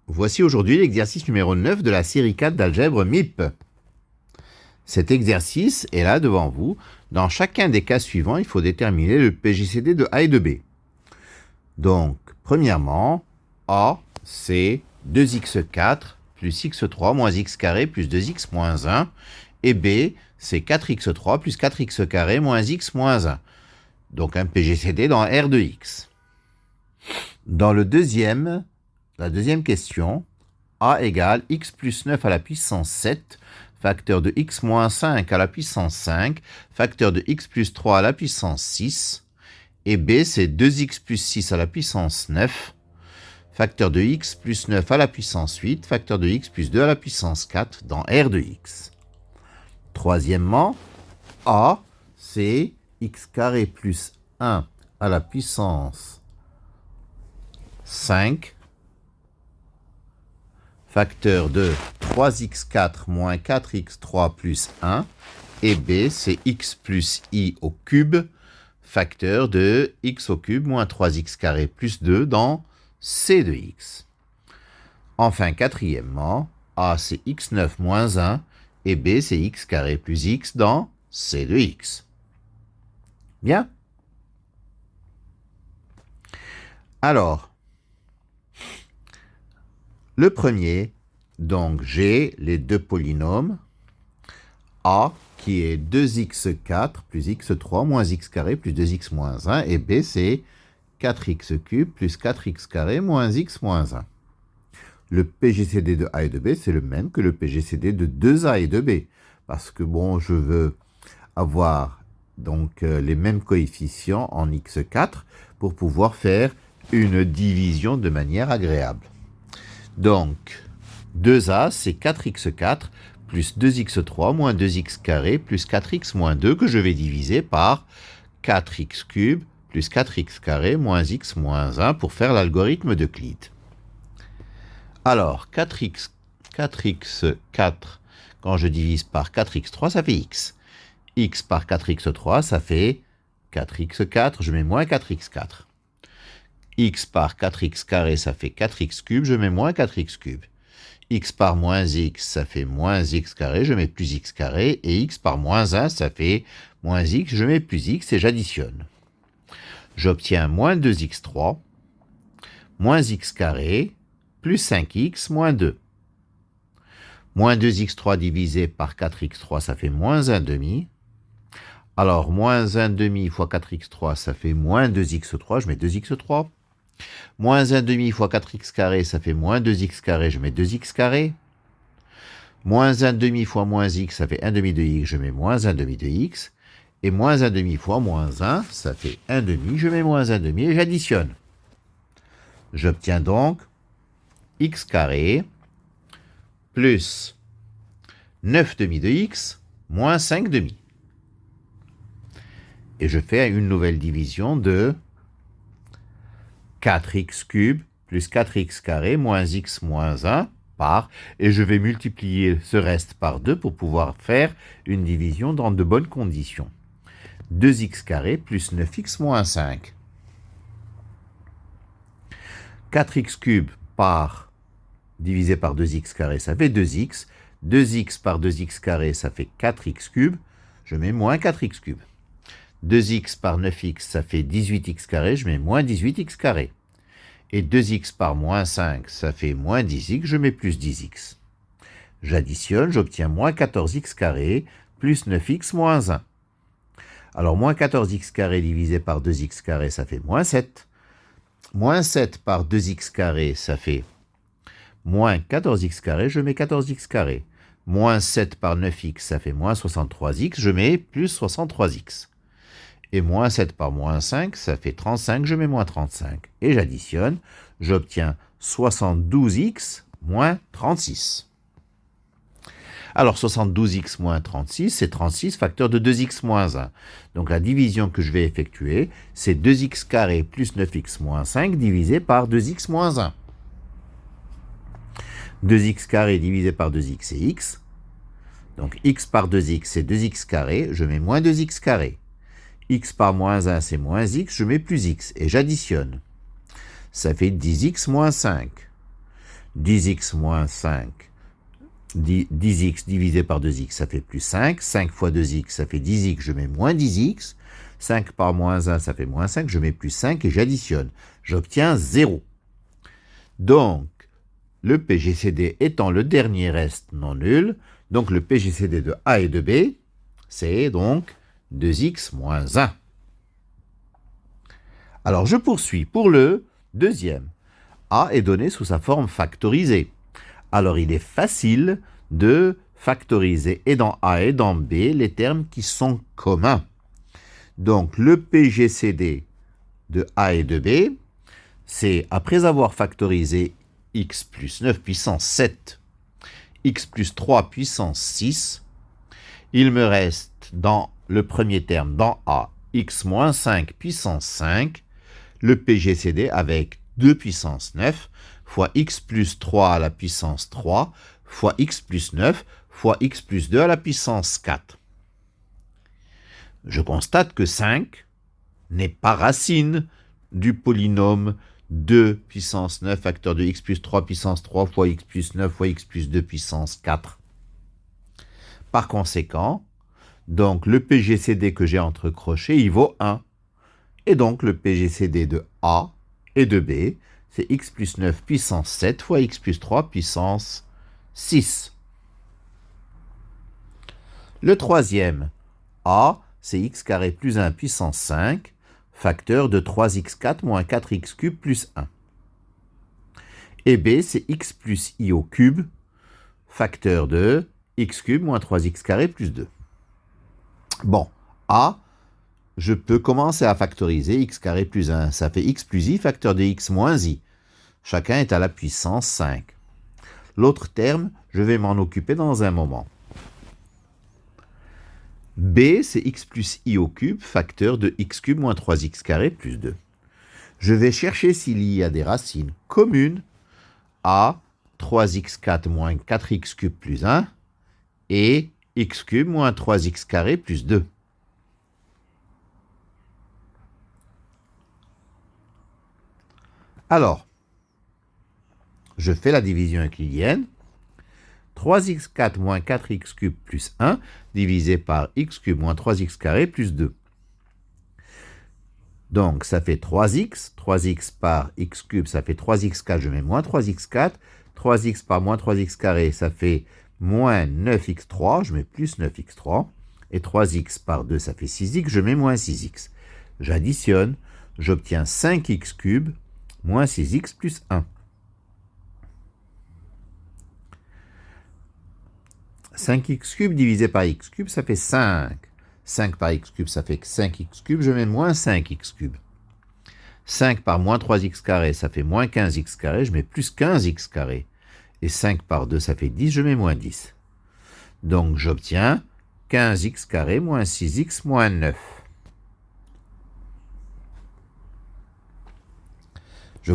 Voici aujourd'hui l'exercice numéro 9 de la série 4 d'algèbre MIP. Cet exercice est là devant vous. Dans chacun des cas suivants, il faut déterminer le PGCD de A et de B. Donc, premièrement, A, c'est 2x4 plus x3 moins x carré plus 2x moins 1. Et B, c'est 4x3 plus 4x carré moins x moins 1. Donc un PGCD dans R de x. Dans la deuxième question, A égale x plus 9 à la puissance 7, facteur de x moins 5 à la puissance 5, facteur de x plus 3 à la puissance 6. Et B, c'est 2x plus 6 à la puissance 9, facteur de x plus 9 à la puissance 8, facteur de x plus 2 à la puissance 4 dans R de x. Troisièmement, A, c'est x carré plus 1 à la puissance 5, facteur de 3x4 moins 4x3 plus 1, et B, c'est x plus i au cube, facteur de x au cube moins 3x carré plus 2 dans C de x. Enfin, quatrièmement, A, c'est x9 moins 1, et B, c'est x carré plus x dans C de x. Bien. Alors, le premier, donc j'ai les deux polynômes, A qui est 2x4 plus x3 moins x carré plus 2x moins 1, et B c'est 4x cube plus 4x carré moins x moins 1. Le PGCD de A et de B, c'est le même que le PGCD de 2A et de B, parce que bon, je veux avoir donc les mêmes coefficients en x4 pour pouvoir faire une division de manière agréable. Donc, 2A, c'est 4x4 plus 2x3 moins 2x carré plus 4x moins 2 que je vais diviser par 4x cube plus 4x carré moins x moins 1 pour faire l'algorithme d'Euclide. Alors, 4x, quand je divise par 4x3, ça fait x. X par 4x3, ça fait 4x4, je mets moins 4x4. X par 4x carré, ça fait 4x cube, je mets moins 4x cube. X par moins x, ça fait moins x carré, je mets plus x carré. Et x par moins 1, ça fait moins x, je mets plus x et j'additionne. J'obtiens moins 2x3, moins x carré, plus 5x, moins 2. Moins 2x3 divisé par 4x3, ça fait moins 1 demi. Alors, moins 1 demi fois 4x3, ça fait moins 2x3, je mets 2x3. Moins 1 demi fois 4x carré, ça fait moins 2x carré, je mets 2x carré. Moins 1 demi fois moins x, ça fait 1 demi de x, je mets moins 1 demi de x. Et moins 1 demi fois moins 1, ça fait 1 demi, je mets moins 1 demi et j'additionne. J'obtiens donc x carré plus 9 demi de x moins 5 demi. Et je fais une nouvelle division de 4x cube plus 4x carré moins x moins 1 par, et je vais multiplier ce reste par 2 pour pouvoir faire une division dans de bonnes conditions. 2x carré plus 9x moins 5. 4x cube par divisé par 2x carré, ça fait 2x. 2x par 2x carré, ça fait 4x cube. Je mets moins 4x cube. 2x par 9x, ça fait 18x carré, je mets moins 18x carré. Et 2x par moins 5, ça fait moins 10x, je mets plus 10x. J'additionne, j'obtiens moins 14x carré plus 9x moins 1. Alors, moins 14x carré divisé par 2x carré, ça fait moins 7. Moins 7 par 2x carré, ça fait moins 14x carré, je mets 14x carré. Moins 7 par 9x, ça fait moins 63x, je mets plus 63x. Et moins 7 par moins 5, ça fait 35, je mets moins 35. Et j'additionne, j'obtiens 72x moins 36. Alors 72x moins 36, c'est 36 facteur de 2x moins 1. Donc la division que je vais effectuer, c'est 2x carré plus 9x moins 5 divisé par 2x moins 1. 2x carré divisé par 2x, c'est x. Donc x par 2x, c'est 2x carré, je mets moins 2x carré. X par moins 1, c'est moins x, je mets plus x, et j'additionne. Ça fait 10x moins 5. 10x moins 5, 10x divisé par 2x, ça fait plus 5. 5 fois 2x, ça fait 10x, je mets moins 10x. 5 par moins 1, ça fait moins 5, je mets plus 5 et j'additionne. J'obtiens 0. Donc, le PGCD étant le dernier reste non nul, donc le PGCD de A et de B, c'est donc 2x moins 1. Alors, je poursuis pour le deuxième. A est donné sous sa forme factorisée. Alors, il est facile de factoriser et dans A et dans B les termes qui sont communs. Donc, le PGCD de A et de B, c'est après avoir factorisé x plus 9 puissance 7, x plus 3 puissance 6, il me reste dans le premier terme, dans A, x moins 5 puissance 5, le PGCD avec 2 puissance 9 fois x plus 3 à la puissance 3 fois x plus 9 fois x plus 2 à la puissance 4. Je constate que 5 n'est pas racine du polynôme 2 puissance 9 facteur de x plus 3 puissance 3 fois x plus 9 fois x plus 2 puissance 4. Par conséquent, donc le PGCD que j'ai entre crochets, il vaut 1. Et donc le PGCD de A et de B, c'est x plus 9 puissance 7 fois x plus 3 puissance 6. Le troisième, A, c'est x carré plus 1 puissance 5, facteur de 3x4 moins 4x cube plus 1. Et B, c'est x plus i au cube, facteur de x cube moins 3x carré plus 2. Bon, A, je peux commencer à factoriser x carré plus 1. Ça fait x plus i, facteur de x moins i. Chacun est à la puissance 5. L'autre terme, je vais m'en occuper dans un moment. B, c'est x plus i au cube, facteur de x cube moins 3x carré plus 2. Je vais chercher s'il y a des racines communes à 3x4 moins 4x cube plus 1 et x cube moins 3x carré plus 2. Alors, je fais la division euclidienne. 3x4 moins 4x cube plus 1 divisé par x cube moins 3x carré plus 2. Donc, ça fait 3x. 3x par x cube, ça fait 3x4. Je mets moins 3x4. 3x par moins 3x carré, ça fait moins 9x3. Je mets plus 9x3. Et 3x par 2, ça fait 6x. Je mets moins 6x. J'additionne. J'obtiens 5x cube moins 6x plus 1. 5x cube divisé par x cube, ça fait 5. 5 par x cube, ça fait 5x cube. Je mets moins 5x cube. 5 par moins 3x carré, ça fait moins 15x carré. Je mets plus 15x carré. Et 5 par 2, ça fait 10. Je mets moins 10. Donc, j'obtiens 15x carré moins 6x moins 9. Je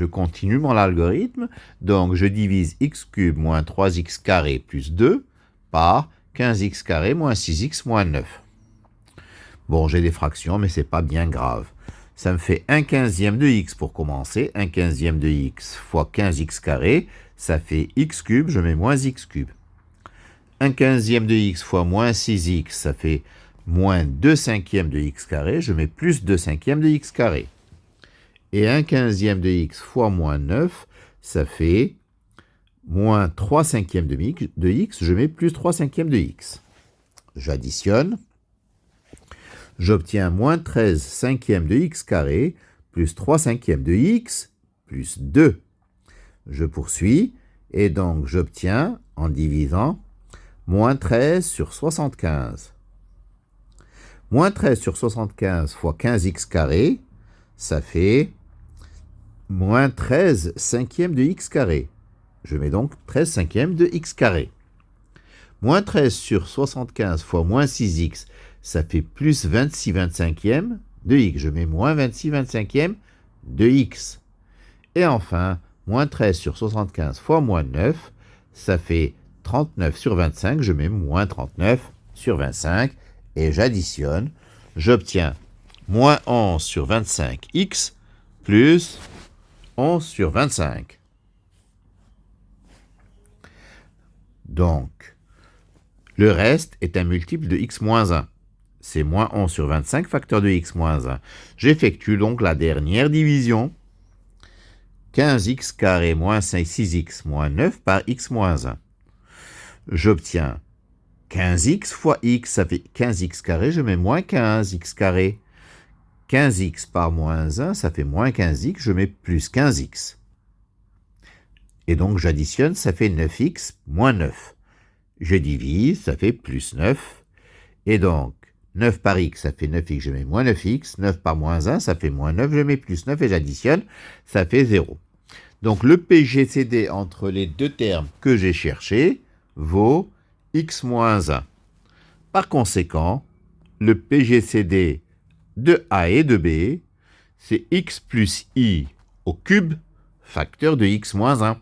continue mon algorithme. Donc, je divise x cube moins 3x carré plus 2 par 15x carré moins 6x moins 9. Bon, j'ai des fractions, mais c'est pas bien grave. Ça me fait 1/15 de x pour commencer. 1/15 de x fois 15x carré, ça fait x cube, je mets moins x cube. 1/15 de x fois moins 6x, ça fait moins 2/5 de x carré, je mets plus 2/5 de x carré. Et 1/15 de x fois moins 9, ça fait moins 3/5 de x, je mets plus 3/5 de x. J'additionne. J'obtiens moins 13/5 de x carré plus 3/5 de x plus 2. Je poursuis et donc j'obtiens, en divisant, moins 13 sur 75. Moins 13 sur 75 fois 15x carré, ça fait moins 13/5 de x carré. Je mets donc 13/5 de x carré. Moins 13 sur 75 fois moins 6x, ça fait plus 26/25 de x. Je mets moins 26/25 de x. Et enfin, moins 13 sur 75 fois moins 9, ça fait 39 sur 25. Je mets moins 39 sur 25 et j'additionne. J'obtiens moins 11 sur 25x plus 11 sur 25. Donc, le reste est un multiple de x moins 1. C'est moins 11 sur 25, facteur de x moins 1. J'effectue donc la dernière division. 15x carré moins 6x moins 9 par x moins 1. J'obtiens 15x fois x, ça fait 15x carré, je mets moins 15x carré. 15x par moins 1, ça fait moins 15x, je mets plus 15x. Et donc j'additionne, ça fait 9x moins 9. Je divise, ça fait plus 9. Et donc, 9 par x, ça fait 9x, je mets moins 9x. 9 par moins 1, ça fait moins 9, je mets plus 9 et j'additionne, ça fait 0. Donc le PGCD entre les deux termes que j'ai cherchés vaut x moins 1. Par conséquent, le PGCD de A et de B, c'est x plus i au cube, facteur de x moins 1.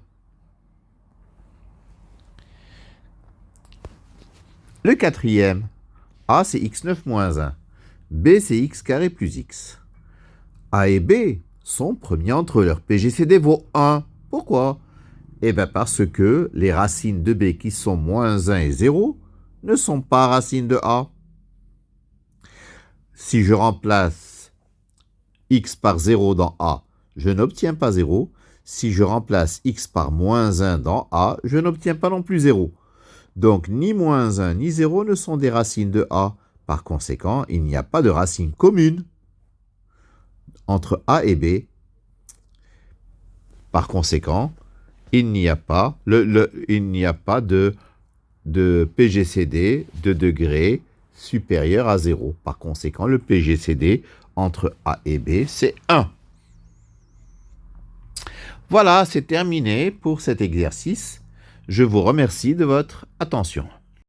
Le quatrième, A c'est x9 moins 1, B c'est x carré plus x. A et B sont premiers entre eux, leur PGCD vaut 1. Pourquoi? Eh bien parce que les racines de B qui sont moins 1 et 0 ne sont pas racines de A. Si je remplace x par 0 dans A, je n'obtiens pas 0. Si je remplace x par moins 1 dans A, je n'obtiens pas non plus 0. Donc ni moins 1 ni 0 ne sont des racines de A. Par conséquent, il n'y a pas de racine commune entre A et B. Par conséquent, il n'y a pas, de PGCD de degré supérieur à 0. Par conséquent, le PGCD entre A et B, c'est 1. Voilà, c'est terminé pour cet exercice. Je vous remercie de votre attention.